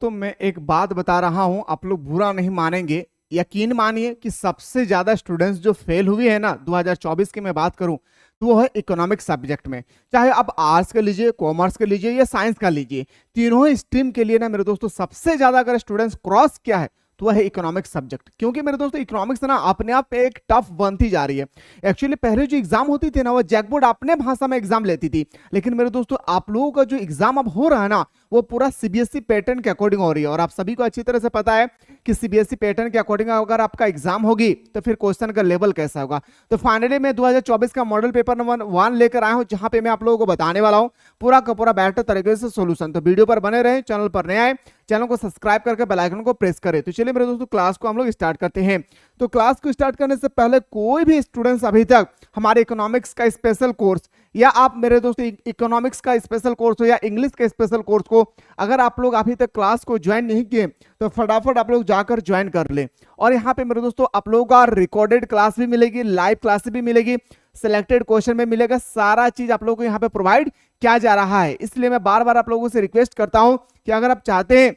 दोस्तों मैं एक बात बता रहा हूं, आप लोग बुरा नहीं मानेंगे। यकीन मानिए कि सबसे ज्यादा स्टूडेंट्स जो फेल हुए हैं ना 2024 की मैं बात करूं तो वो है इकोनॉमिक्स सब्जेक्ट में। चाहे आप आर्ट्स का लीजिए, कॉमर्स का लीजिए या साइंस का लीजिए, तीनों ही स्ट्रीम के लिए ना मेरे दोस्तों सबसे ज्यादा अगर स्टूडेंट्स क्रॉस किया है तो वह है इकोनॉमिक्स सब्जेक्ट। क्योंकि मेरे दोस्तों इकोनॉमिक्स ना अपने आप पे एक टफ बनती जा रही है। एक्चुअली पहले जो एग्जाम होती थी ना वो जैकबोर्ड अपने भाषा में एग्जाम लेती थी, लेकिन मेरे दोस्तों आप लोगों का जो एग्जाम अब हो रहा है ना वो पूरा सीबीएसई पैटर्न के अकॉर्डिंग हो रही है। और आप सभी को अच्छी तरह से पता है कि सीबीएसई पैटर्न के अकॉर्डिंग अगर आपका एग्जाम होगी तो फिर क्वेश्चन का लेवल कैसा होगा। तो फाइनली मैं 2024 का मॉडल पेपर नंबर 1 लेकर आया हूं, जहां पे मैं आप लोगों को बताने वाला हूं पूरा का पूरा बेहतर तरीके से सोल्यूशन। तो वीडियो पर बने रहे, चैनल पर नए आए चैनल को सब्सक्राइब करके बेल आइकन को प्रेस करें। तो चलिए मेरे दोस्तों क्लास को हम लोग स्टार्ट करते हैं। तो क्लास को स्टार्ट करने से पहले कोई भी स्टूडेंट्स अभी तक हमारे इकोनॉमिक्स का स्पेशल कोर्स या आप मेरे दोस्तों इकोनॉमिक्स का स्पेशल कोर्स हो या इंग्लिश का स्पेशल कोर्स को अगर आप लोग अभी तक क्लास को ज्वाइन नहीं किए तो फटाफट आप लोग जाकर ज्वाइन कर ले। और यहाँ पे मेरे दोस्तों आप लोगों का रिकॉर्डेड क्लास भी मिलेगी, लाइव क्लास भी मिलेगी, सिलेक्टेड क्वेश्चन में मिलेगा, सारा चीज आप लोगों को यहाँ पे प्रोवाइड किया जा रहा है। इसलिए मैं बार बार आप लोगों से रिक्वेस्ट करता हूं कि अगर आप चाहते हैं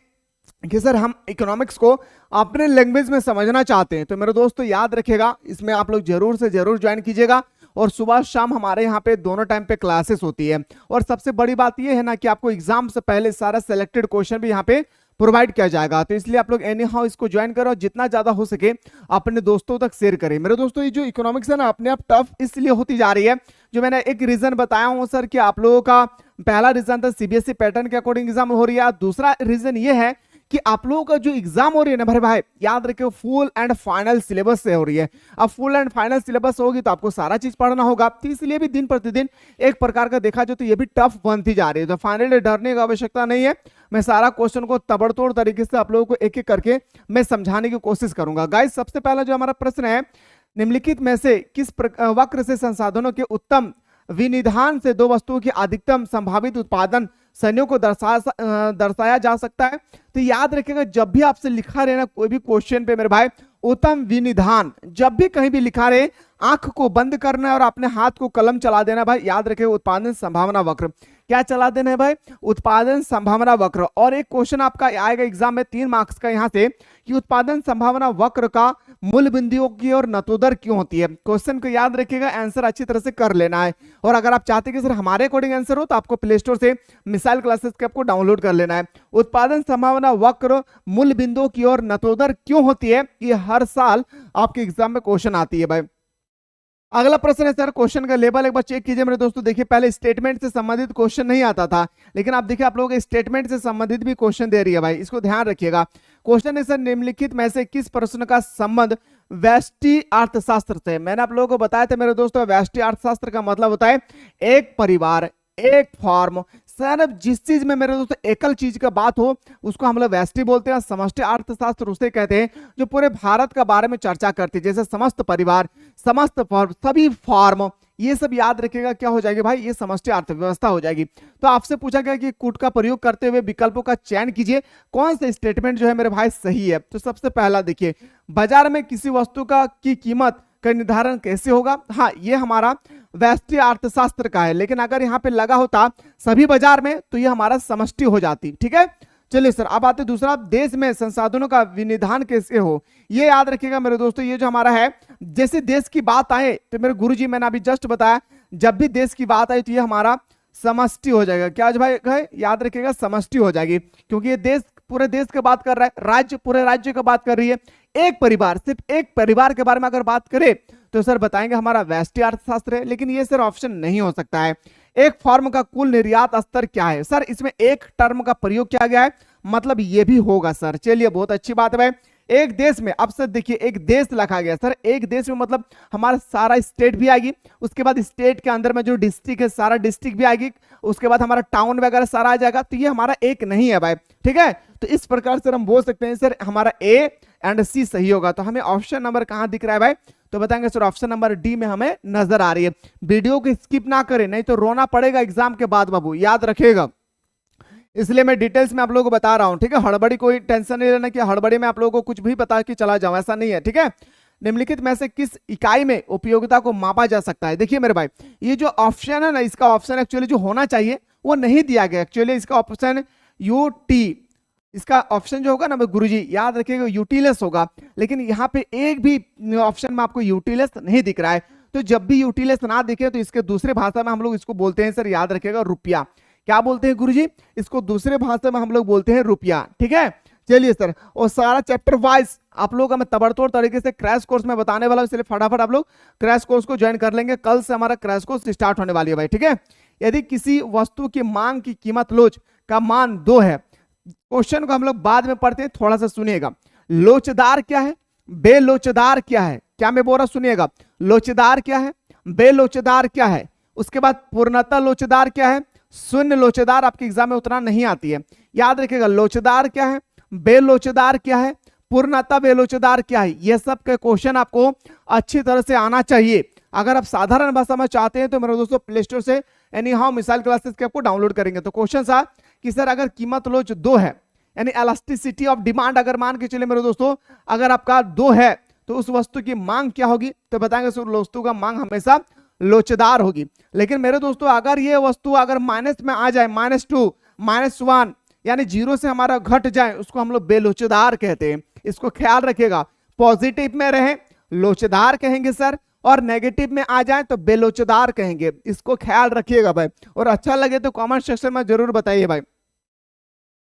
कि सर हम इकोनॉमिक्स को अपने लैंग्वेज में समझना चाहते हैं तो मेरे दोस्तों याद रखिएगा, इसमें आप लोग जरूर से जरूर ज्वाइन कीजिएगा। और सुबह शाम हमारे यहाँ पे दोनों टाइम पे क्लासेस होती है। और सबसे बड़ी बात यह है ना कि आपको एग्जाम से पहले सारा सिलेक्टेड क्वेश्चन भी यहाँ पे प्रोवाइड किया जाएगा। तो इसलिए आप लोग एनी हाउ इसको ज्वाइन करो, जितना ज्यादा हो सके अपने दोस्तों तक शेयर करें। मेरे दोस्तों ये जो इकोनॉमिक्स है ना अपने आप टफ इसलिए होती जा रही है, जो मैंने एक रीजन बताया हूं सर कि आप लोगों का पहला रीजन था सीबीएसई पैटर्न के अकॉर्डिंग एग्जाम हो रही है। दूसरा रीजन ये है कि आप लोगों का जो एग्जाम हो रही है ना भाई भाई याद रखिए फुल एंड फाइनल सिलेबस से हो रही है। अब फुल एंड फाइनल सिलेबस होगी तो आपको सारा चीज पढ़ना होगा, तो इसलिए भी दिन प्रतिदिन एक प्रकार का देखा जाए तो ये भी टफ बनती जा रही है। तो फाइनली डरने की आवश्यकता नहीं है, मैं सारा क्वेश्चन को तबड़तोड़ तरीके से आप लोगों को एक एक करके मैं समझाने की कोशिश करूंगा। गाइस सबसे पहला जो हमारा प्रश्न है, निम्नलिखित में से किस वक्र से संसाधनों के उत्तम विनिधान से दो वस्तुओं की अधिकतम संभावित उत्पादन संयोग को दर्शाया जा सकता है। तो याद रखिएगा जब भी आपसे लिखा रहे ना कोई भी क्वेश्चन पे मेरे भाई उत्तम विनिधान, जब भी कहीं भी लिखा रहे आंख को बंद करना है और अपने हाथ को कलम चला देना भाई। याद रखिए उत्पादन संभावना वक्र, क्या चला देना है भाई? उत्पादन संभावना वक्र। और एक क्वेश्चन आपका आएगा एग्जाम में 3 मार्क्स का यहाँ से कि उत्पादन संभावना वक्र का मूल बिंदुओं की और नतोदर क्यों होती है। क्वेश्चन को याद रखिएगा, आंसर अच्छी तरह से कर लेना है। और अगर आप चाहते हैं कि सर हमारे अकॉर्डिंग आंसर हो तो आपको प्ले स्टोर से मिसाइल क्लासेस के आपको डाउनलोड कर लेना है। उत्पादन संभावना वक्र मूल बिंदुओं की और नतोदर क्यों होती है, ये हर साल आपके एग्जाम में क्वेश्चन आती है भाई। अगला प्रश्न है सर क्वेश्चन का लेवल एक बार चेक कीजिए मेरे दोस्तों। देखिए पहले स्टेटमेंट से संबंधित क्वेश्चन नहीं आता था, लेकिन आप देखिए आप लोगों के स्टेटमेंट से संबंधित भी क्वेश्चन दे रही है भाई, इसको ध्यान रखिएगा। क्वेश्चन है सर निम्नलिखित में से किस प्रश्न का संबंध व्यष्टि अर्थशास्त्र से। मैंने आप लोगों को बताया था मेरे दोस्तों व्यष्टि अर्थशास्त्र का मतलब होता है एक परिवार, एक फॉर्म। सर जिस चीज में मेरे दोस्तों एकल चीज का बात हो उसको हम लोग व्यष्टि बोलते हैं। समष्टि अर्थशास्त्र उसे कहते हैं जो पूरे भारत के बारे में चर्चा करती है, जैसे समस्त परिवार, समस्त फॉर्म, सभी फॉर्म, ये सब याद रखिएगा क्या हो जाएगी भाई, ये समष्टि अर्थव्यवस्था हो जाएगी। तो आपसे पूछा गया कि कूट का प्रयोग करते हुए विकल्पों का चयन कीजिए, कौन सा स्टेटमेंट जो है मेरे भाई सही है। तो सबसे पहला देखिए, बाजार में किसी वस्तु का की कीमत का निर्धारण कैसे होगा। हाँ ये हमारा व्यष्टि अर्थशास्त्र का है, लेकिन अगर यहाँ पे लगा होता सभी बाजार में तो ये हमारा समष्टि हो जाती। ठीक है, चलिए सर अब आते दूसरा, देश में संसाधनों का विनिधान कैसे हो। ये याद रखिएगा मेरे दोस्तों, ये जो हमारा है जैसे देश की बात आए तो मेरे गुरुजी मैंने अभी जस्ट बताया जब भी देश की बात आई तो ये हमारा समष्टि हो जाएगा। क्या भाई याद रखिएगा समष्टि हो जाएगी, क्योंकि ये देश पूरे देश की बात कर रहा है, राज्य पूरे राज्य की बात कर रही है। एक परिवार, सिर्फ एक परिवार के बारे में अगर बात करें तो सर बताएंगे हमारा व्यष्टि अर्थशास्त्र है, लेकिन ये सर ऑप्शन नहीं हो सकता है। एक फॉर्म का कुल निर्यात स्तर क्या है। सर इसमें एक टर्म का प्रयोग किया गया है, मतलब ये भी होगा सर। चलिए बहुत अच्छी बात है भाई। एक देश में, अब सर देखिए एक देश लिखा गया सर, एक देश में मतलब हमारा सारा स्टेट भी आएगी, उसके बाद स्टेट के अंदर में जो डिस्ट्रिक्ट है सारा डिस्ट्रिक्ट भी आएगी, उसके बाद हमारा टाउन वगैरह सारा आ जाएगा। तो ये हमारा एक नहीं है भाई, ठीक है। तो इस प्रकार से हम बोल सकते हैं सर हमारा ए एंड सी सही होगा। तो हमें ऑप्शन नंबर कहां दिख रहा है भाई, तो बताएंगे सर ऑप्शन नंबर डी में हमें नजर आ रही है। वीडियो को स्किप ना करें, नहीं तो रोना पड़ेगा एग्जाम के बाद बाबू, याद रखिएगा। इसलिए मैं डिटेल्स में आप लोगों को बता रहा हूं, ठीक है। हड़बड़ी कोई टेंशन नहीं लेना कि हड़बड़ी में आप लोगों को कुछ भी बता के चला जाऊं, ऐसा नहीं है, ठीक है। निम्नलिखित में से किस इकाई में उपयोगिता को मापा जा सकता है। देखिए मेरे भाई ये जो ऑप्शन है ना, इसका ऑप्शन एक्चुअली जो होना चाहिए वो नहीं दिया गया। एक्चुअली इसका ऑप्शन यूटी इसका ऑप्शन जो होगा ना गुरुजी याद रखिएगा यूटिलेस होगा, लेकिन यहाँ पे एक भी ऑप्शन में आपको यूटिलेस नहीं दिख रहा है। तो जब भी यूटिलेस ना दिखे तो इसके दूसरे भाषा में हम लोग इसको बोलते हैं सर, याद रखिएगा रुपया। क्या बोलते हैं गुरुजी? इसको दूसरे भाषा में हम लोग बोलते हैं रुपया। ठीक है, चलिए सर, और सारा चैप्टर वाइज आप लोग हमें तबड़तोड़ तरीके से क्रैश कोर्स में बताने वाला हूं, इसलिए फटाफट आप लोग क्रैश कोर्स को ज्वाइन कर लेंगे। कल से हमारा क्रैश कोर्स स्टार्ट होने वाली है भाई। ठीक है, यदि किसी वस्तु की मांग की कीमत लोच का मान 2 है, क्वेश्चन को हम लोग बाद में पढ़ते हैं, थोड़ा सा सुनिएगा। लोचदार क्या है, बेलोचदार क्या है? क्या मैं बोल रहा, सुनिएगा। लोचदार क्या है, बेलोचदार क्या है, उसके बाद पूर्णतः लोचदार क्या है, शून्य लोचदार आपके एग्जाम में उतना नहीं आती है। याद रखिएगा, लोचदार क्या है, बेलोचदार क्या है, पूर्णतः बेलोचदार क्या है, ये सब के क्वेश्चन आपको अच्छी तरह से आना चाहिए। अगर आप साधारण भाषा में चाहते हैं तो मेरे दोस्तों प्ले स्टोर से एनी हाउ मिसाइल क्लासेस के आपको डाउनलोड करेंगे। तो क्वेश्चन था कि सर अगर कीमत लोच 2 है, यानी इलास्टिसिटी ऑफ डिमांड अगर मान के चले मेरे दोस्तों, अगर आपका 2 है तो उस वस्तु की मांग क्या होगी? तो बताएंगे सर वस्तु का मांग हमेशा लोचदार होगी। लेकिन मेरे दोस्तों अगर ये वस्तु अगर माइनस में आ जाए, -2, -1, यानी 0 से हमारा घट जाए, उसको हम लोग बेलोचदार कहते हैं। इसको ख्याल रखिएगा, पॉजिटिव में रहे लोचदार कहेंगे सर, और नेगेटिव में आ जाए तो बेलोचदार कहेंगे। इसको ख्याल रखिएगा भाई, और अच्छा लगे तो कमेंट सेक्शन में जरूर बताइए भाई।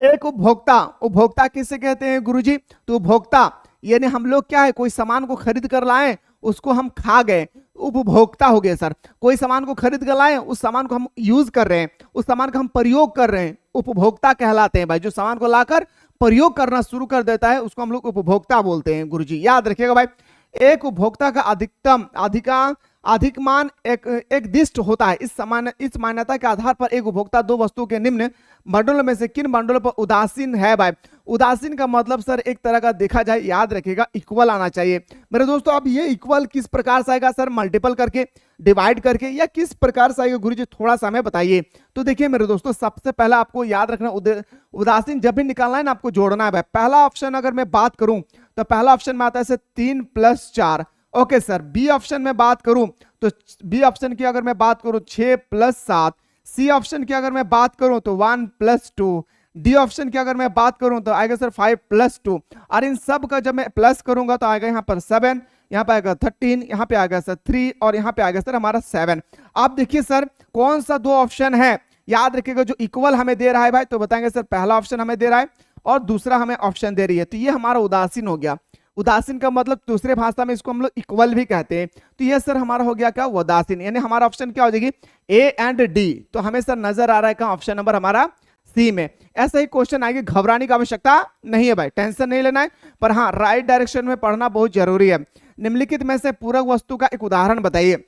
एक उपभोक्ता, उपभोक्ता किसे कहते हैं गुरुजी? तो उपभोक्ता यानी हम लोग क्या है, कोई सामान को खरीद कर लाए, उसको हम खा गए, उपभोक्ता हो गए सर। कोई सामान को खरीद कर लाए, उस सामान को हम यूज कर रहे हैं, उस सामान का हम प्रयोग कर रहे हैं, उपभोक्ता कहलाते हैं भाई। जो सामान को लाकर प्रयोग करना शुरू कर देता है उसको हम लोग उपभोक्ता बोलते हैं गुरुजी, याद रखिएगा भाई। एक उपभोक्ता का अधिक मान एक दिष्ट होता है। इस मान्यता के आधार पर एक उपभोक्ता 2 वस्तुओं के निम्न बंडलों में से किन बंडलों पर उदासीन है भाई? उदासीन का मतलब सर एक तरह का देखा जाए, याद रखिएगा, इक्वल आना चाहिए मेरे दोस्तों। अब ये इक्वल किस प्रकार से आएगा सर? मल्टीपल करके, डिवाइड करके, या किस प्रकार से आएगा गुरुजी? थोड़ा सा हमें बताइए। तो देखिए मेरे दोस्तों, सबसे पहला आपको याद रखना, उदासीन जब भी निकालना है ना आपको जोड़ना है भाई। पहला ऑप्शन अगर मैं बात करूं तो पहला ऑप्शन में आता है 3 + 4। ओके सर, बी ऑप्शन में बात करूं तो बी ऑप्शन की अगर मैं बात करूं 6 + 7, सी ऑप्शन की अगर मैं बात करूं तो 1 + 2, डी ऑप्शन की अगर मैं बात करूं तो आएगा सर 5 + 2। और इन सब का जब मैं प्लस करूंगा तो आएगा यहाँ पर 7, यहाँ पे आएगा 13, यहाँ पे आएगा सर 3, और यहाँ पे आएगा सर हमारा 7। आप देखिए सर कौन सा 2 ऑप्शन है, याद रखिएगा, जो इक्वल हमें दे रहा है भाई। तो बताएंगे सर पहला ऑप्शन हमें दे रहा है और दूसरा हमें ऑप्शन दे रही है, तो ये हमारा उदासीन हो गया। उदासीन का मतलब दूसरे भाषा में इसको हम लोग इक्वल भी कहते हैं। तो ये सर हमारा हो गया क्या? उदासीन। यानी हमारा ऑप्शन क्या हो जाएगी? A and D. तो हमें सर नजर आ रहा है क्या? ऑप्शन नंबर हमारा सी में। ऐसा ही क्वेश्चन आएगी, घबराने की आवश्यकता नहीं है भाई, टेंशन नहीं लेना है, पर हाँ राइट डायरेक्शन में पढ़ना बहुत जरूरी है। निम्नलिखित में से पूरक वस्तु का एक उदाहरण बताइए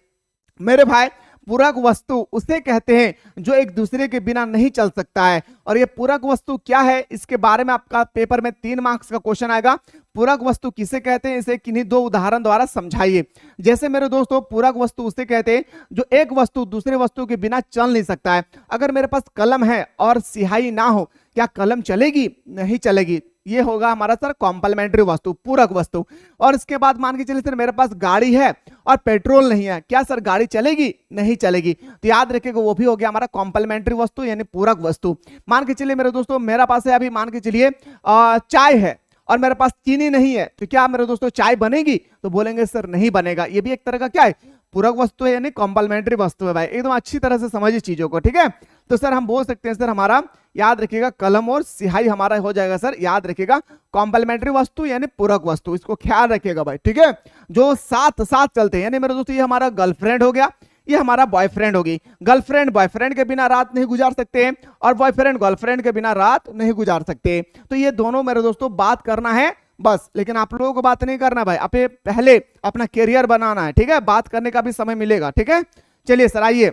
मेरे भाई। पूरक वस्तु उसे कहते हैं जो एक दूसरे के बिना नहीं चल सकता है। और ये पूरक वस्तु क्या है, इसके बारे में आपका पेपर में 3 मार्क्स का क्वेश्चन आएगा। पूरक वस्तु किसे कहते हैं, इसे किन्हीं 2 उदाहरण द्वारा समझाइए। जैसे मेरे दोस्तों, पूरक वस्तु उसे कहते हैं जो एक वस्तु दूसरे वस्तु के बिना चल नहीं सकता है। अगर मेरे पास कलम है और स्याही ना हो, क्या कलम चलेगी? नहीं चलेगी। ये होगा हमारा सर कॉम्प्लीमेंट्री वस्तु, पूरक वस्तु। और इसके बाद मान के चलिए सर मेरे पास गाड़ी है और पेट्रोल नहीं है, क्या सर गाड़ी चलेगी? नहीं चलेगी। तो याद रखिएगा वो भी हो गया हमारा कॉम्प्लीमेंट्री वस्तु यानी पूरक वस्तु। मान के चलिए मेरे दोस्तों मेरा पास है अभी, मान के चलिए चाय है और मेरे पास चीनी नहीं है, तो क्या मेरे दोस्तों चाय बनेगी? तो बोलेंगे सर नहीं बनेगा। ये भी एक तरह का क्या है? पूरक वस्तु है यानी कॉम्प्लीमेंट्री वस्तु है भाई। एकदम अच्छी तरह से समझिए चीजों को, ठीक है। तो सर हम बोल सकते हैं सर हमारा, याद रखिएगा, कलम और स्याही हमारा हो जाएगा सर, याद रखिएगा, कॉम्प्लीमेंट्री वस्तु यानी पूरक वस्तु। इसको ख्याल रखिएगा भाई, ठीक है। जो साथ साथ चलते हैं, यानी मेरे दोस्तों ये हमारा गर्लफ्रेंड हो गया, ये हमारा बॉयफ्रेंड होगी। गर्लफ्रेंड बॉयफ्रेंड के बिना रात नहीं गुजार सकते हैं और बॉयफ्रेंड गर्लफ्रेंड के बिना रात नहीं गुजार सकते। तो ये दोनों मेरे दोस्तों बात करना है बस, लेकिन आप लोगों को बात नहीं करना भाई, आप पहले अपना कैरियर बनाना है, ठीक है। बात करने का भी समय मिलेगा, ठीक है। चलिए सर आइए।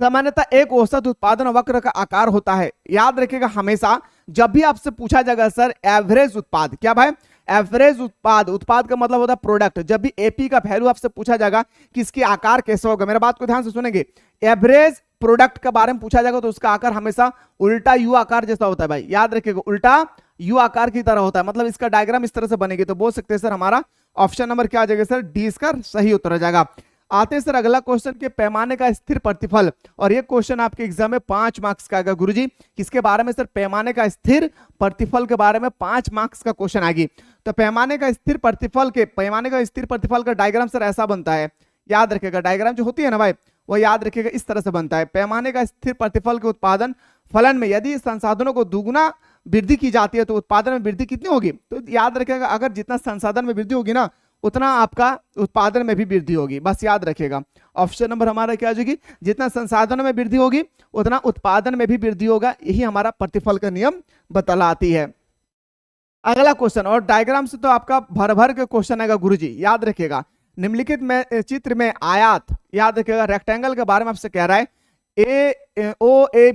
सामान्यतः एक औसत उत्पादन वक्र का आकार होता है। याद रखिएगा हमेशा जब भी आपसे पूछा जाएगा सर एवरेज उत्पाद, क्या भाई? एवरेज उत्पाद, उत्पाद का मतलब होता है प्रोडक्ट। जब भी एपी का वैल्यू आपसे पूछा जाएगा कि इसकी आकार कैसे होगा, मेरा बात को ध्यान से सुनेंगे, एवरेज प्रोडक्ट के बारे में पूछा जाएगा तो उसका आकार हमेशा उल्टा यू आकार जैसा होता है भाई। याद रखिएगा उल्टा यू आकार की तरह होता है, मतलब इसका डायग्राम इस तरह से बनेगी। तो बोल सकते हैं सर हमारा ऑप्शन नंबर क्या आ जाएगा सर? डी इसका सही उत्तर हो जाएगा। आते हैं सर अगला क्वेश्चन के पैमाने का स्थिर प्रतिफल, और ये क्वेश्चन आपके एग्जाम में 5 मार्क्स का आएगा गुरुजी। किसके बारे में सर? पैमाने का स्थिर प्रतिफल के बारे में 5 मार्क्स का क्वेश्चन आएगी। तो पैमाने का स्थिर प्रतिफल का डायग्राम सर ऐसा बनता है, याद रखिएगा। डायग्राम जो होती है ना भाई, वो याद रखिएगा इस तरह से बनता है। पैमाने का स्थिर प्रतिफल के उत्पादन फलन में यदि संसाधनों को दुगुना वृद्धि की जाती है तो उत्पादन में वृद्धि कितनी होगी? तो याद रखिएगा, अगर जितना संसाधन में वृद्धि होगी ना, उतना आपका उत्पादन में भी वृद्धि होगी। बस याद रखिएगा, ऑप्शन नंबर हमारा क्या आ जाएगी? जितना संसाधनों में वृद्धि होगी उतना उत्पादन में भी वृद्धि होगा। यही हमारा प्रतिफल का नियम बतलाती है। अगला क्वेश्चन, और डायग्राम से तो आपका भर भर के क्वेश्चन आएगा गुरुजी, याद रखिएगा। निम्नलिखित में चित्र में आयात, याद रखिएगा, रेक्टेंगल के बारे में आपसे कह रहा है। ओ ए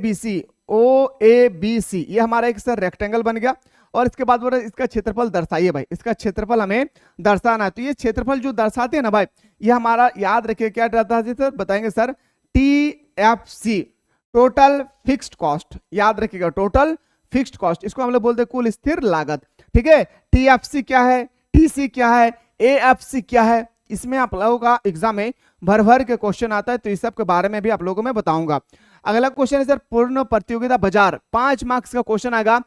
बी सी ये हमारा एक सर रेक्टेंगल बन गया, और इसके बाद बोल रहे इसका क्षेत्रफल दर्शाइए भाई। इसका क्षेत्रफल हमें दर्शाना है। तो ये क्षेत्रफल जो दर्शाते हैं ना भाई, ये हमारा याद रखिए क्या दर्शाते हैं सर? बताएंगे sir, TFC, total fixed cost. याद रखिएगा, टोटल फिक्स्ड कॉस्ट, इसको हम लोग बोलते हैं कुल स्थिर लागत। ठीक है, TFC क्या है, TC क्या है, AFC क्या है, इसमें आप लोगों का एग्जाम में भर भर के क्वेश्चन आता है। तो इस सब के बारे में भी आप लोगों में बताऊंगा। अगला क्वेश्चन है सर पूर्ण प्रतियोगिता बाजार, 5 मार्क्स का क्वेश्चन आएगा।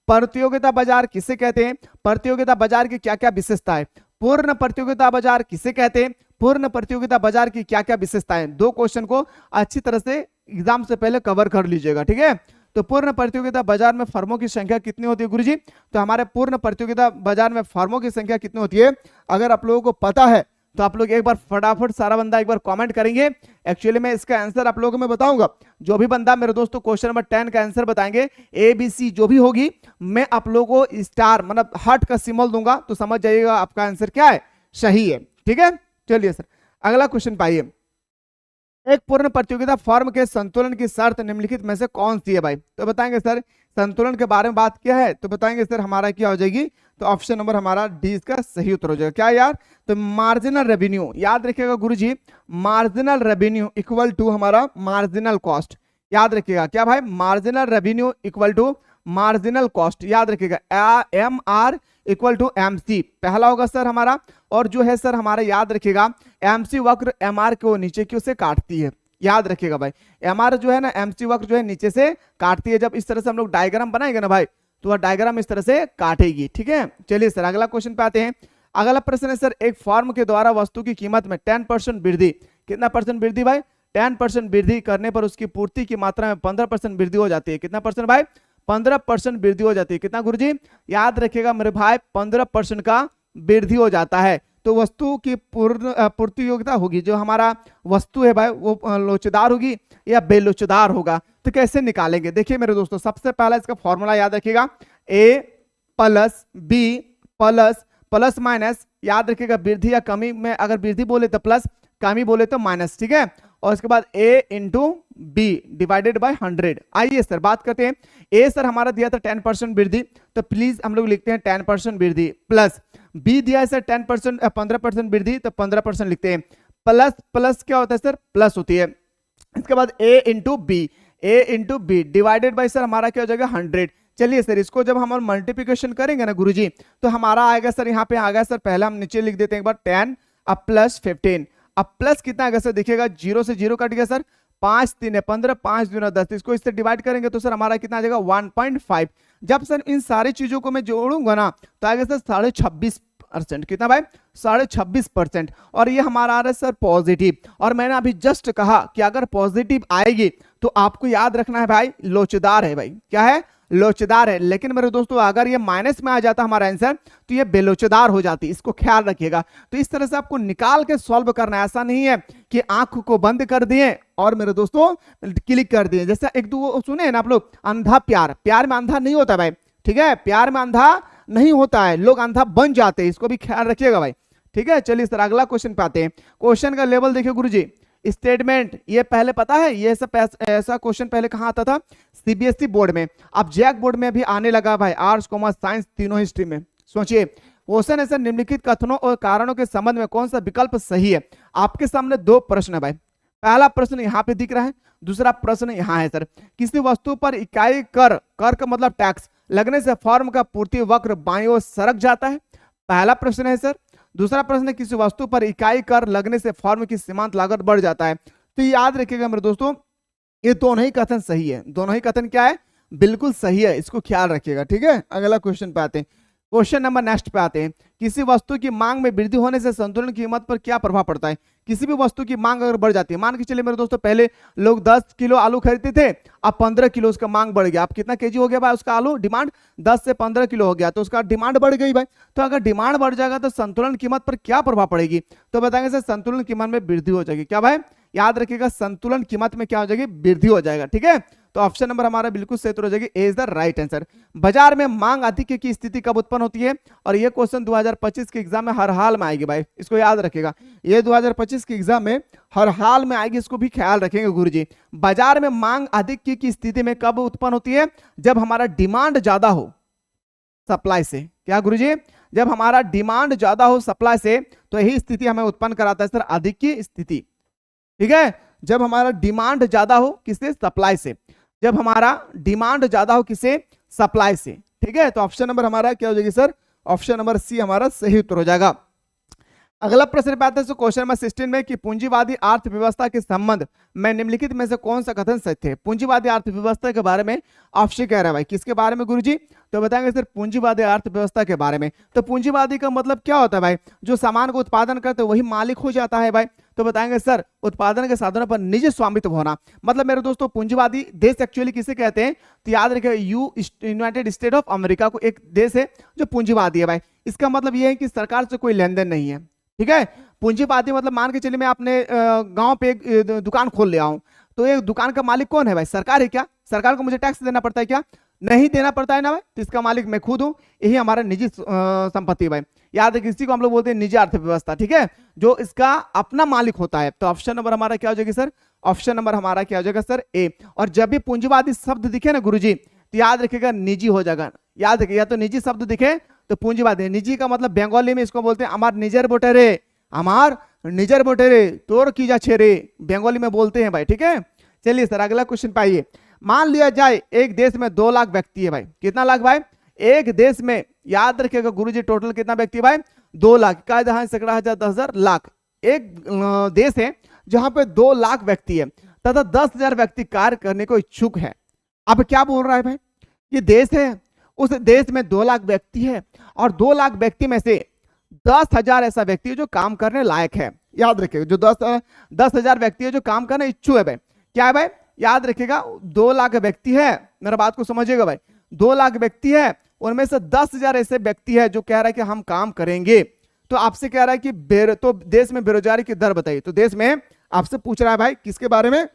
प्रतियोगिता बाजार किसे कहते हैं? प्रतियोगिता बाजार की क्या क्या विशेषता है? पूर्ण प्रतियोगिता बाजार किसे कहते हैं? पूर्ण प्रतियोगिता बाजार की क्या क्या विशेषताएं? 2 क्वेश्चन को अच्छी तरह से एग्जाम से पहले कवर कर लीजिएगा। ठीक है, तो पूर्ण प्रतियोगिता बाजार में फर्मों की संख्या कितनी होती है गुरुजी? तो हमारे पूर्ण प्रतियोगिता बाजार में फर्मों की संख्या कितनी होती है, अगर आप लोगों को पता है तो आप लोग एक बार फटाफट सारा बंदा एक बार कमेंट करेंगे। एक्चुअली मैं इसका आंसर आप लोगों को मैं बताऊंगा। जो भी बंदा मेरे दोस्तों क्वेश्चन नंबर 10 का आंसर बताएंगे, ABC जो भी होगी, मैं आप लोगों को स्टार मतलब हार्ट का सिंबल दूंगा, तो समझ जाइएगा आपका आंसर क्या है, सही है। ठीक है, चलिए सर अगला क्वेश्चन पाइए। एक पूर्ण प्रतियोगिता फॉर्म के संतुलन की शर्त निम्नलिखित में से कौन सी है भाई? तो बताएंगे सर, संतुलन के बारे में बात किया है, तो बताएंगे सर हमारा क्या हो जाएगी? तो ऑप्शन नंबर हमारा डी इसका सही उत्तर हो जाएगा। क्या यार? तो मार्जिनल रेवेन्यू, याद रखिएगा गुरुजी, मार्जिनल रेवेन्यू इक्वल टू हमारा मार्जिनल कॉस्ट। याद रखिएगा क्या भाई? Marginal revenue equal to marginal cost. याद रखिएगा MR इक्वल टू MC पहला होगा सर हमारा, और जो है सर हमारा याद रखिएगा MC वक्र MR को नीचे की ओर से काटती है। याद रखिएगा भाई, MR जो है ना, MC वक्र जो है नीचे से काटती है। जब इस तरह से हम लोग डायग्राम बनाएंगे ना भाई, तो वह डायग्राम इस तरह से काटेगी। ठीक है, चलिए सर अगला क्वेश्चन पे आते हैं। अगला प्रश्न है सर, एक फर्म के द्वारा वस्तु की कीमत में 10% वृद्धि, कितना परसेंट वृद्धि भाई? 10% वृद्धि करने पर उसकी पूर्ति की मात्रा में 15% वृद्धि हो जाती है। कितना परसेंट भाई? 15% वृद्धि हो जाती है। कितना गुरुजी? याद रखिएगा मेरे भाई, 15% का वृद्धि हो जाता है। तो वस्तु की पूर्ति योग्यता होगी, जो हमारा वस्तु है भाई वो लोचदार होगी या बेलोचदार होगा। तो कैसे निकालेंगे? देखिए मेरे दोस्तों, सबसे पहला इसका फॉर्मूला याद रखिएगा, A plus B plus plus minus, याद रखिएगा वृद्धि या कमी में अगर वृद्धि बोले तो प्लस, कमी बोले तो माइनस। ठीक है, और इसके बाद A into B divided by 100। आइए सर बात करते हैं। A सर हमारा दिया था 10% वृद्धि, तो प्लीज हम लोग लिखते हैं 10% वृद्धि, प्लस B दिया है सर 10% 15% वृद्धि, तो 15% लिखते हैं, प्लस प्लस क्या होता है सर? प्लस होती है। इसके बाद A into B divided by sir हमारा क्या हो जाएगा? 100। चलिए सर इसको जब हम मल्टीप्लिकेशन करेंगे ना गुरुजी, तो हमारा आएगा सर, यहाँ पे आ गया सर, पहले हम नीचे लिख देते हैं एक बार 10, अब प्लस 15, अब प्लस कितना आएगा सर? देखिएगा 0 से 0 कट गया सर, 5 3 15, 5 दूना 10, इसको इससे डिवाइड करेंगे तो सर हमारा कितना आ जाएगा? 1.5। जब सर इन सारी चीजों को मैं जोड़ूंगा ना, तो आएगा सर 26.5%। कितना भाई? 26.5%। और ये हमारा आ रहा है सर पॉजिटिव। और मैंने अभी जस्ट कहा कि अगर पॉजिटिव आएगी तो आपको याद रखना है भाई लोचदार है। भाई क्या है? लोचदार है। लेकिन मेरे दोस्तों अगर ये माइनस में आ जाता हमारा आंसर, तो ये बेलोचदार हो जाती, इसको ख्याल रखिएगा। तो इस तरह से आपको निकाल के सॉल्व करना है, ऐसा नहीं है कि आंख को बंद कर दिए और मेरे दोस्तों क्लिक कर दिए। जैसा एक दो सुने हैं ना आप लोग, अंधा प्यार, प्यार में अंधा नहीं होता भाई। ठीक है, प्यार में अंधा नहीं होता है, लोग अंधा बन जाते हैं, इसको भी ख्याल रखिएगा भाई। ठीक है, चलिए सर अगला क्वेश्चन पे आते हैं। क्वेश्चन का लेवल देखिए गुरुजी, स्टेटमेंट, ये पहले पता है ये सब ऐसा क्वेश्चन पहले कहां आता था? CBSE बोर्ड में। अब जैक बोर्ड में भी आने लगा भाई, आर्ट्स कॉमर्स साइंस तीनों ही स्ट्रीम में। सोचिए क्वेश्चन है सर, निम्नलिखित कथनों और कारणों के संबंध में कौन सा विकल्प सही है? आपके सामने 2 प्रश्न है भाई। पहला प्रश्न यहाँ पे दिख रहा है, दूसरा प्रश्न यहाँ है सर, किसी वस्तु पर इकाई कर का मतलब टैक्स लगने से फॉर्म का पूर्ति वक्र बाईं ओर सरक जाता है। पहला प्रश्न है सर। दूसरा प्रश्न है किसी वस्तु पर इकाई कर लगने से फर्म की सीमांत लागत बढ़ जाता है। तो याद रखिएगा मेरे दोस्तों, ये दोनों ही कथन सही है। दोनों ही कथन क्या है, बिल्कुल सही है, इसको ख्याल रखिएगा। ठीक है, अगला क्वेश्चन पे आते हैं। क्वेश्चन नंबर नेक्स्ट पे आते हैं। किसी वस्तु की मांग में वृद्धि होने से संतुलन कीमत पर क्या प्रभाव पड़ता है। किसी भी वस्तु की मांग अगर बढ़ जाती है, मान के चलिए मेरे दोस्तों पहले लोग 10 किलो आलू खरीदते थे, अब 15 किलो उसका मांग बढ़ गया। अब कितना केजी हो गया भाई उसका आलू, डिमांड 10 से 15 किलो हो गया, तो उसका डिमांड बढ़ गई भाई। तो अगर डिमांड बढ़ जाएगा तो संतुलन कीमत पर क्या प्रभाव पड़ेगी, तो बताएंगे सर संतुलन कीमत में वृद्धि हो जाएगी। क्या भाई, याद रखिएगा संतुलन कीमत में क्या हो जाएगी, वृद्धि हो जाएगा। ठीक है, तो ऑप्शन नंबर हमारा बिल्कुल सही उत्तर हो जाएगी, ए इज द राइट आंसर। बाजार में मांग अधिक की स्थिति कब उत्पन्न होती है, और ये क्वेश्चन 2025 के एग्जाम में हर हाल में आएगी भाई, इसको याद रखिएगा। ये 2025 के एग्जाम में हर हाल में आएगी, इसको भी ख्याल रखेंगे गुरुजी। बाजार में मांग अधिक की स्थिति में कब उत्पन्न होती है, जब हमारा डिमांड ज्यादा हो सप्लाई से। क्या गुरुजी, जब हमारा डिमांड ज्यादा हो सप्लाई से, तो यही स्थिति हमें उत्पन्न कराता है सर अधिक की स्थिति। ठीक है, जब हमारा डिमांड ज्यादा हो किससे, सप्लाई से। जब हमारा डिमांड ज्यादा हो किसे, सप्लाई से। ठीक है, तो ऑप्शन नंबर हमारा क्या हो जाएगी सर, ऑप्शन नंबर सी हमारा सही उत्तर हो जाएगा। अगला प्रश्न पे आते हैं क्वेश्चन नंबर 16 में कि पूंजीवादी अर्थव्यवस्था के संबंध में निम्नलिखित में से कौन सा कथन सत्य है। पूंजीवादी अर्थव्यवस्था के बारे में ऑप्शन कह रहा है भाई, किसके बारे में गुरुजी, तो बताएंगे सर पूंजीवादी अर्थव्यवस्था के बारे में। तो पूंजीवादी का मतलब क्या होता है भाई, जो सामान को उत्पादन करते वही मालिक हो जाता है भाई। तो बताएंगे सर उत्पादन के साधनों पर निजी स्वामित्व होना। मतलब मेरे दोस्तों पूंजीवादी देश एक्चुअली किसे कहते हैं, तो याद रखिए यूनाइटेड स्टेट ऑफ अमेरिका को एक देश है जो पूंजीवादी है भाई। इसका मतलब यह है कि सरकार से कोई लेन देन नहीं है। ठीक है, पूंजीवादी मतलब मान के चलिए मैं अपने गांव पे एक दुकान खोल ले आऊं, तो एक दुकान का मालिक कौन है भाई, सरकार है क्या, सरकार को मुझे टैक्स देना पड़ता है क्या, नहीं देना पड़ता है ना भाई, तो इसका मालिक मैं खुद हूं। यही हमारा निजी संपत्ति भाई। याद है किसी को हम लोग बोलते हैं निजी अर्थव्यवस्था। ठीक है, जो इसका अपना मालिक होता है। तो ऑप्शन नंबर हमारा क्या हो जाएगी सर, ऑप्शन नंबर हमारा क्या हो जाएगा सर, ए। और जब भी पूंजीवादी शब्द दिखे ना गुरुजी, तो याद रखिएगा निजी हो जाएगा। याद रखिए, या तो निजी शब्द दिखे तो पूंजीवादी। निजी का मतलब बंगाली में इसको बोलते हैं अमार निजर बोटेरे, अमार निजर बोटेरे तोर की जा छेरे, बंगाली में बोलते हैं भाई। ठीक है, चलिए सर अगला क्वेश्चन पाइए। मान लिया जाए एक देश में 2 लाख व्यक्ति है भाई। कितना लाख भाई, एक देश में, याद रखिएगा गुरुजी टोटल कितना व्यक्ति है भाई, 2 लाख का दहाई सैकड़ा हजार 10,000 लाख। एक देश है जहां पे 2 लाख व्यक्ति है तथा 10,000 व्यक्ति कार्य करने को इच्छुक है। अब क्या बोल रहा है भाई, ये देश है, उस देश में 2 लाख व्यक्ति है और 2 लाख व्यक्ति में से 10,000 ऐसा व्यक्ति है जो काम करने लायक है। याद रखिएगा जो 10,000 व्यक्ति है जो काम करने इच्छुक है भाई। क्या है भाई, याद रखिएगा 2 लाख व्यक्ति है, मेरा बात को समझिएगा भाई, 2 लाख व्यक्ति है, उनमें से 10,000 ऐसे व्यक्ति है जो कह रहा है कि हम काम करेंगे। तो आपसे कह रहा है कि तो देश में बेरोजगारी की दर बताइए। तो देश में आपसे पूछ रहा है भाई किसके बारे में,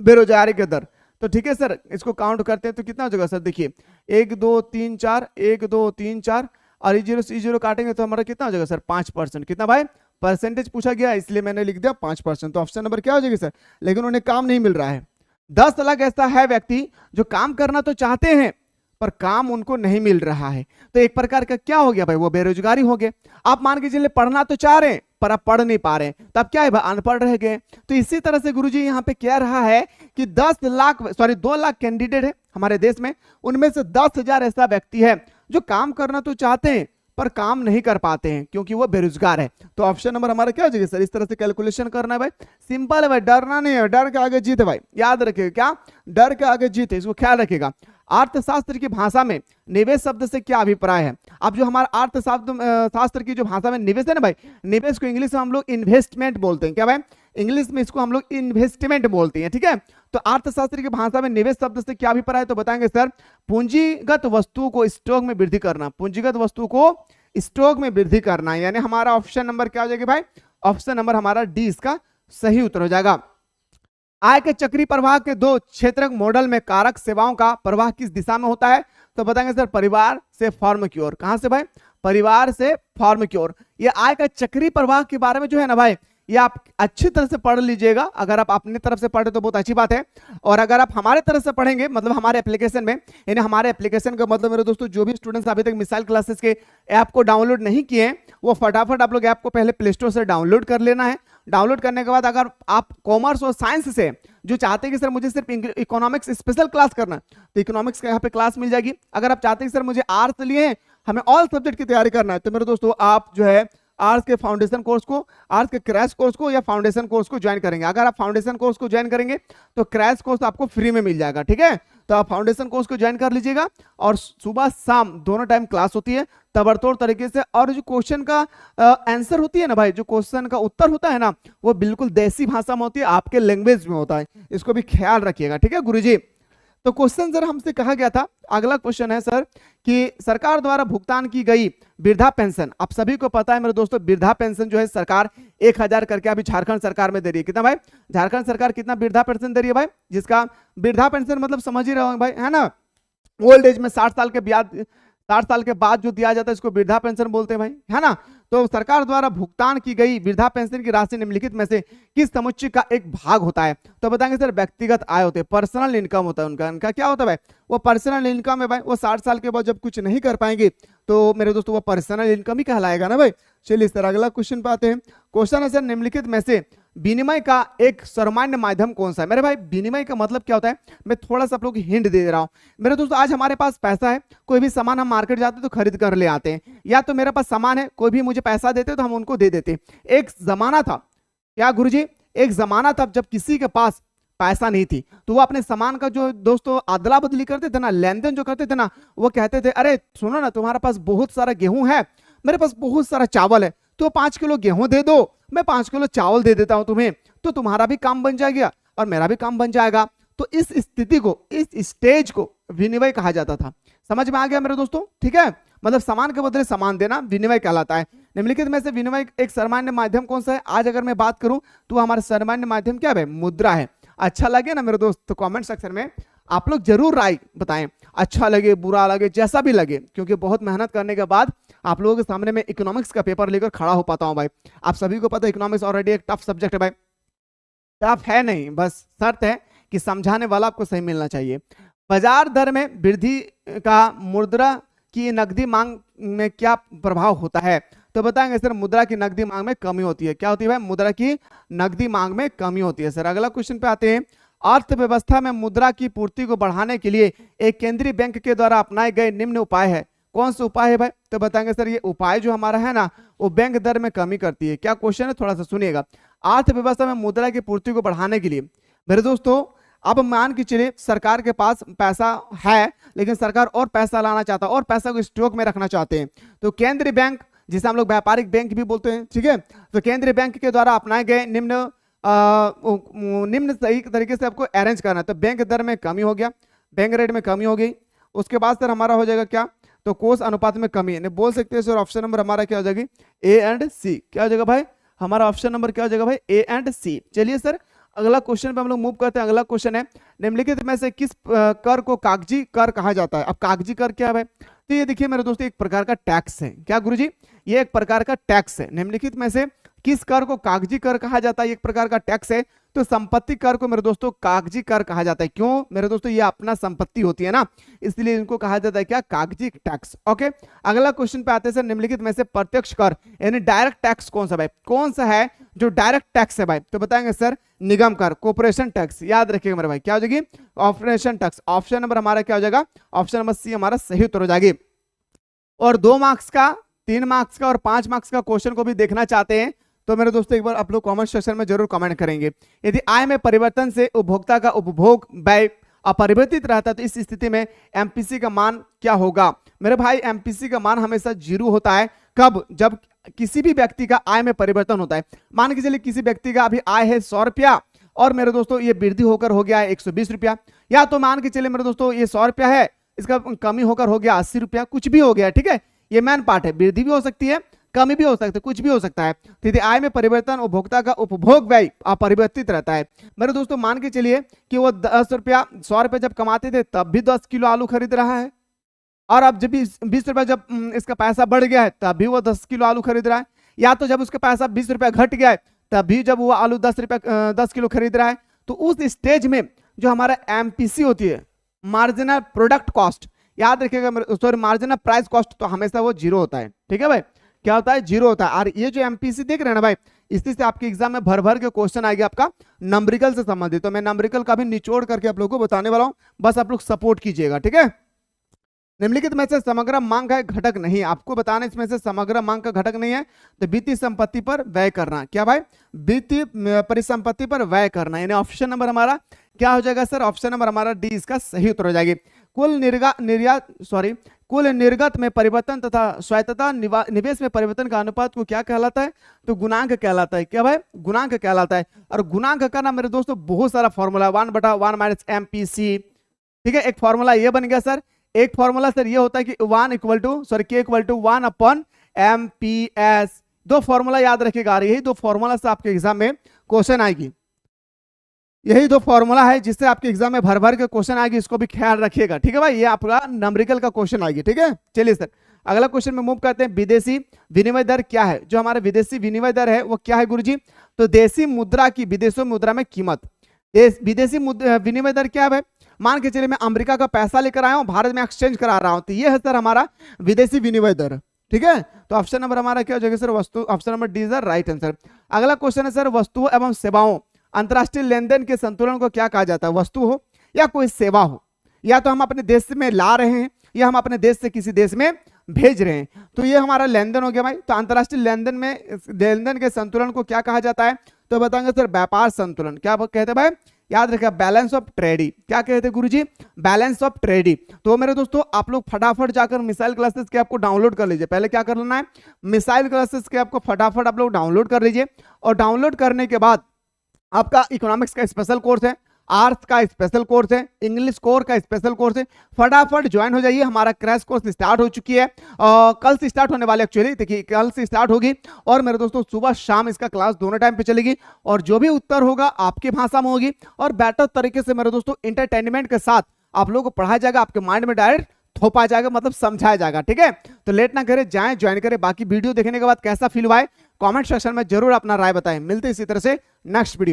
बेरोजगारी की दर। तो ठीक है सर, इसको काउंट करते हैं तो कितना हो जाएगा सर, देखिए 1 2 3 4, 1 2 3 4 और 0 काटेंगे तो हमारा कितना हो जाएगा सर, 5%। कितना भाई, परसेंटेज पूछा गया इसलिए मैंने लिख दिया 5%। तो ऑप्शन नंबर क्या हो जाएगी सर, लेकिन उन्हें काम नहीं मिल रहा है। 10 लाख ऐसा है व्यक्ति जो काम करना तो चाहते हैं पर काम उनको नहीं मिल रहा है। तो एक प्रकार का क्या हो गया भाई, वो बेरोजगारी हो गए। आप मान के चलिए पढ़ना तो चाह रहे हैं पर आप पढ़ नहीं पा रहे हैं, तब क्या है भाई, अनपढ़ रह गए। तो इसी तरह से गुरुजी यहाँ पे कह रहा है कि 2 लाख कैंडिडेट है हमारे देश में, उनमें से 10,000 ऐसा व्यक्ति है जो काम करना तो चाहते हैं पर काम नहीं कर पाते हैं क्योंकि वो बेरोजगार है। तो ऑप्शन नंबर हमारा क्या हो जाएगा सर, इस तरह से कैलकुलेशन करना है भाई, सिंपल है भाई, डरना नहीं है, डर के आगे जीत है भाई। याद रखिएगा, क्या डर के आगे जीत है, इसको ख्याल रखिएगा। अर्थशास्त्र की भाषा में निवेश शब्द से क्या अभिप्राय है। अब जो हमारा अर्थशास्त्र की जो भाषा में निवेश है ना भाई, निवेश को इंग्लिश में हम लोग इन्वेस्टमेंट बोलते हैं। क्या भाई, इंग्लिश में इसको हम लोग इन्वेस्टमेंट बोलते हैं। ठीक है, तो अर्थशास्त्र की भाषा में निवेश शब्द से क्या अभिप्राय है, तो बताएंगे सर पूंजीगत वस्तु को स्टॉक में वृद्धि करना। पूंजीगत वस्तु को स्टॉक में वृद्धि करना, यानी हमारा ऑप्शन नंबर क्या हो जाएगा भाई, ऑप्शन नंबर हमारा डी इसका सही उत्तर हो जाएगा। आय के चक्रीय प्रवाह के 2 क्षेत्रक मॉडल में कारक सेवाओं का प्रवाह किस दिशा में होता है, तो बताएंगे सर परिवार से फर्म की ओर। कहां से भाई, परिवार से फर्म की ओर। ये आय का चक्रीय प्रवाह के बारे में जो है ना भाई, ये आप अच्छी तरह से पढ़ लीजिएगा। अगर आप अपनी तरफ से पढ़े तो बहुत अच्छी बात है, और अगर आप हमारे तरफ से पढ़ेंगे मतलब हमारे एप्लीकेशन में, यानी हमारे एप्लीकेशन का मतलब मेरे दोस्तों जो भी स्टूडेंट्स अभी तक मिसाइल क्लासेस के ऐप को डाउनलोड नहीं किए हैं, वो फटाफट आप लोग ऐप को पहले प्ले स्टोर से डाउनलोड कर लेना है। डाउनलोड करने के बाद अगर आप कॉमर्स और साइंस से जो चाहते हैं कि सर मुझे सिर्फ इकोनॉमिक्स स्पेशल क्लास करना, तो इकोनॉमिक्स का यहाँ पे क्लास मिल जाएगी। अगर आप चाहते हैं कि सर मुझे आर्ट्स लिए हमें ऑल सब्जेक्ट की तैयारी करना है, तो मेरे दोस्तों आप जो है आर्ट्स के फाउंडेशन कोर्स को, आर्ट्स के क्रैश कोर्स को या फाउंडेशन कोर्स को ज्वाइन करेंगे। अगर आप फाउंडेशन कोर्स को ज्वाइन करेंगे तो क्रैश कोर्स आपको फ्री में मिल जाएगा, ठीक है। तो आप फाउंडेशन कोर्स को ज्वाइन कर लीजिएगा और सुबह शाम दोनों टाइम क्लास होती है तबड़तोड़ तरीके से। और जो क्वेश्चन का आंसर होती है ना भाई, जो क्वेश्चन का उत्तर होता है ना, वो बिल्कुल देसी भाषा में होती है, आपके लैंग्वेज में होता है, इसको भी ख्याल रखिएगा, ठीक है गुरुजी। तो क्वेश्चन सर हमसे कहा गया था, अगला क्वेश्चन है सर कि सरकार द्वारा भुगतान की गई वृद्धा पेंशन, आप सभी को पता है मेरे दोस्तों, वृद्धा पेंशन जो है सरकार 1000 करके अभी झारखंड सरकार में दे रही है। कितना भाई, झारखंड सरकार कितना वृद्धा पेंशन दे रही है भाई, जिसका वृद्धा पेंशन मतलब समझ ही रहे हो भाई, है ना, ओल्ड एज में 60 साल के बाद जो दिया जाता है इसको वृद्धा पेंशन बोलते हैं भाई, है ना। तो सरकार द्वारा भुगतान की गई वृद्धा पेंशन की राशि निम्नलिखित में से किस समुच्चय का एक भाग होता है। तो बताएंगे सर व्यक्तिगत आय होते हैं, पर्सनल इनकम होता है उनका क्या होता है भाई, वो पर्सनल इनकम है भाई। वो 60 साल के बाद जब कुछ नहीं कर पाएंगे तो मेरे दोस्तों वो पर्सनल इनकम ही कहलाएगा ना भाई। चलिए सर अगला क्वेश्चन पे आते हैं। क्वेश्चन है सर निम्नलिखित में से विनिमय का एक सर्वमान्य माध्यम कौन सा है। मेरे भाई विनिमय का मतलब क्या होता है, मैं थोड़ा सा आप लोग हिंट दे रहा हूं मेरे दोस्तों। आज हमारे पास पैसा है, कोई भी सामान हम मार्केट जाते हैं तो खरीद कर ले आते हैं, या तो मेरे पास सामान है, कोई भी मुझे पैसा देते तो हम उनको दे देते। एक जमाना था, क्या गुरुजी, एक जमाना था जब किसी के पास पैसा नहीं थी तो वो अपने सामान का जो दोस्तों अदला बदली करते थे ना, लेन देन जो करते थे ना, वो कहते थे अरे सुनो ना तुम्हारे पास बहुत सारा गेहूं है, मेरे पास बहुत सारा चावल है, तो 5 किलो गेहूं दे दो, मैं 5 किलो चावल दे देता हूं तुम्हें, तो तुम्हारा भी काम बन जाएगा और मेरा भी काम बन जाएगा। तो इस स्थिति को, इस स्टेज को विनिमय कहा जाता था। समझ में आ गया मेरे दोस्तों, ठीक है। मतलब सामान के बदले सामान देना विनिमय कहलाता है। निम्नलिखित में से विनिमय एक सर्वमान्य माध्यम कौन सा है। आज अगर मैं बात करूं तो हमारा सर्वमान्य माध्यम क्या है, मुद्रा है। अच्छा लगे ना मेरे दोस्त तो कमेंट सेक्शन में आप लोग जरूर राय बताएं, अच्छा लगे बुरा लगे जैसा भी लगे, क्योंकि बहुत मेहनत करने के बाद आप लोगों के सामने मैं इकोनॉमिक्स का पेपर लेकर खड़ा हो पाता हूं भाई। आप सभी को पता है इकोनॉमिक्स ऑलरेडी एक टफ सब्जेक्ट है भाई, टफ है नहीं, बस शर्त है कि समझाने वाला आपको सही मिलना चाहिए। बाजार दर में वृद्धि का मुद्रा की नकदी मांग में क्या प्रभाव होता है। तो बताएंगे सर मुद्रा की नकदी मांग में कमी होती है। क्या होती है भाई, मुद्रा की नकदी मांग में कमी होती है। सर अगला क्वेश्चन पे आते हैं। अर्थव्यवस्था में मुद्रा की पूर्ति को बढ़ाने के लिए एक केंद्रीय बैंक के द्वारा अपनाए गए निम्न उपाय है, कौन सा उपाय है भाई। तो बताएंगे सर ये उपाय जो हमारा है ना वो बैंक दर में कमी करती है। क्या क्वेश्चन है थोड़ा सा सुनिएगा। अर्थव्यवस्था में मुद्रा की पूर्ति को बढ़ाने के लिए मेरे दोस्तों, अब मान के चलिए सरकार के पास पैसा है लेकिन सरकार और पैसा लाना चाहता है और पैसा को स्टॉक में रखना चाहते हैं, तो केंद्रीय बैंक जिसे हम लोग व्यापारिक बैंक भी बोलते हैं, ठीक है, तो केंद्रीय बैंक के द्वारा अपनाए गए निम्न सही तरीके से आपको अरेंज करना है। तो बैंक दर में कमी हो गया, बैंक रेट में कमी हो गई, उसके बाद सर हमारा हो जाएगा क्या, तो कोष अनुपात में कमी है। बोल सकते हैं सर ऑप्शन नंबर हमारा क्या हो जाएगी, ए एंड सी। क्या हो जाएगा भाई, हमारा ऑप्शन नंबर क्या हो जाएगा भाई, ए एंड सी। चलिए सर अगला क्वेश्चन पे हम लोग मूव करते हैं। अगला क्वेश्चन है निम्नलिखित में से किस कर को कागजी कर कहा जाता है। अब कागजी कर क्या है भाई, तो ये देखिए मेरे दोस्तों एक प्रकार का टैक्स है। क्या गुरुजी, ये एक प्रकार का टैक्स है। निम्नलिखित में से किस कर को कागजी कर कहा जाता है, एक प्रकार का टैक्स है। तो संपत्ति कर को मेरे दोस्तों कागजी कर कहा जाता है। क्यों मेरे दोस्तों, ये अपना संपत्ति होती है ना, इसलिए इनको कहा जाता है क्या, कागजी टैक्स। ओके अगला क्वेश्चन पे आते हैं सर। निम्नलिखित में से प्रत्यक्ष कर यानी डायरेक्ट टैक्स कौन सा भाई, कौन सा है जो डायरेक्ट टैक्स है भाई। तो बताएंगे सर निगम कर, कॉर्पोरेशन टैक्स। याद रखिएगा मेरे भाई क्या हो जाएगी, कॉर्पोरेशन टैक्स। ऑप्शन नंबर हमारा क्या हो जाएगा, ऑप्शन नंबर सी हमारा सही उत्तर हो जाएगी। और 2 मार्क्स का, 3 मार्क्स का और 5 मार्क्स का क्वेश्चन को भी देखना चाहते हैं तो मेरे दोस्तों एक बार आप लोग कमेंट सेक्शन में जरूर कमेंट करेंगे। यदि आय में परिवर्तन से उपभोक्ता का उपभोग व्यय अपरिवर्तित रहता है तो इस स्थिति में एमपीसी का मान क्या होगा। मेरे भाई एमपीसी का मान हमेशा 0 होता है। कब, जब किसी भी व्यक्ति का आय में परिवर्तन होता है। मान के चलिए किसी व्यक्ति का अभी आय है 100 रुपया और मेरे दोस्तों ये वृद्धि होकर हो गया है 120 रुपया, या तो मान के चलिए मेरे दोस्तों ये 100 रुपया है, इसका कमी होकर हो गया 80 रुपया, कुछ भी हो गया, ठीक है, ये मेन पार्ट है। वृद्धि भी हो सकती है, कमी भी हो सकती है, कुछ भी हो सकता है। तो यदि आय में परिवर्तन उपभोक्ता का उपभोग व्यय अपरिवर्तित रहता है। मेरे दोस्तों मान के चलिए कि वो 10 रुपया 100 रुपया जब कमाते थे तब भी 10 किलो आलू खरीद रहा है, और अब जब 20 रुपया जब इसका पैसा बढ़ गया है तब भी वो 10 किलो आलू खरीद रहा है, या तो जब उसका पैसा 20 रुपया घट गया है तब भी जब वो आलू 10 किलो खरीद रहा है। तो उस स्टेज में जो हमारा एमपीसी होती है, मार्जिनल प्रोडक्ट कॉस्ट, याद रखिएगा सॉरी मार्जिनल प्राइस कॉस्ट, तो हमेशा वो 0 होता है। ठीक है भाई, क्या होता है, 0 होता है। और ये जो एमपीसी देख रहे हैं ना भाई, इसी से आपके एग्जाम में भर भर के क्वेश्चन आएगा आपका नंबरिकल से संबंधित। तो मैं नंबरिकल का भी निचोड़ करके आप लोगों को बताने वाला हूं, बस आप लोग सपोर्ट कीजिएगा, ठीक है। निम्नलिखित में से समग्र मांग का एक घटक नहीं है, आपको बताना इसमें से समग्र मांग का घटक नहीं है, तो वित्तीय संपत्ति पर व्यय करना। क्या भाई? वित्तीय परिसंपत्ति पर व्यय करना, यानी ऑप्शन नंबर हमारा क्या हो जाएगा सर? ऑप्शन नंबर हमारा डी इसका सही उत्तर हो जाएगी। कुल निर्गत में परिवर्तन तथा स्वायत्तता निवेश में परिवर्तन का अनुपात को क्या कहलाता है? तो गुणांक कहलाता है। क्या भाई? गुणांक कहलाता है। और गुणांक का ना मेरे दोस्तों बहुत सारा फॉर्मूला, 1/1 माइनस MPC, ठीक है। एक फॉर्मूला ये बन गया सर, एक फॉर्मूला सर ये होता है कि K = 1/MPS। दो फॉर्मूला याद रखिएगा, यही दो फॉर्मूला से आपके एग्जाम में क्वेश्चन आएगी, यही दो फॉर्मूला है जिससे आपके एग्जाम में भर भर के क्वेश्चन आएगी, इसको भी ख्याल रखिएगा, ठीक है भाई। ये आपका न्यूमेरिकल का क्वेश्चन आएगी, ठीक है। चलिए सर अगला क्वेश्चन में मूव करते हैं। विदेशी विनिमय दर क्या है? जो हमारा विदेशी विनिमय दर है वो क्या है गुरुजी? तो देशी मुद्रा की विदेशी मुद्रा में कीमत। विदेशी विनिमय दर क्या है भाई? मान के चलिए मैं अमेरिका का पैसा लेकर आया हूं, भारत में एक्सचेंज करा रहा हूं, तो ये है सर हमारा विदेशी विनिमय दर, ठीक है। तो ऑप्शन नंबर हमारा क्या हो जाएगा सर? वस्तु, option number D is the right answer. अगला क्वेश्चन है सर, वस्तुओं एवं सेवाओं अंतरराष्ट्रीय लेन देन के संतुलन को क्या कहा जाता है? वस्तु हो या कोई सेवा हो, या तो हम अपने देश में ला रहे हैं या हम अपने देश से किसी देश में भेज रहे हैं, तो ये हमारा लेन देन हो गया भाई। तो अंतरराष्ट्रीय लेन देन के संतुलन को क्या कहा जाता है? तो बताएंगे सर व्यापार संतुलन। क्या कहते हैं भाई? याद रखिए बैलेंस ऑफ ट्रेड। क्या कहते हैं गुरुजी? Balance of trade. तो मेरे दोस्तों आप लोग फटाफट जाकर मिसाइल क्लासेस के आपको डाउनलोड कर लीजिए। पहले क्या कर लेना है? मिसाइल क्लासेस के आपको फटाफट आप लोग डाउनलोड कर लीजिए, और डाउनलोड करने के बाद आपका इकोनॉमिक्स का स्पेशल कोर्स है, आर्ट्स का स्पेशल कोर्स है, इंग्लिश कोर का स्पेशल कोर्स है, फटाफट ज्वाइन हो जाइए। हमारा क्रैश कोर्स स्टार्ट हो चुकी है, कल से स्टार्ट होने वाले, एक्चुअली देखिए कल से स्टार्ट होगी, और मेरे दोस्तों सुबह शाम इसका क्लास दोनों टाइम पे चलेगी, और जो भी उत्तर होगा आपकी भाषा में होगी, और बेटर तरीके से मेरे दोस्तों इंटरटेनमेंट के साथ आप लोगों को पढ़ाया जाएगा, आपके माइंड में डायरेक्ट थोपा जाएगा, मतलब समझाया जाएगा, ठीक है। तो लेट ना करें, जाएं ज्वाइन करें। बाकी वीडियो देखने के बाद कैसा फील हुआ है कमेंट सेक्शन में जरूर अपना राय बताएं। मिलते इसी तरह से नेक्स्ट वीडियो में।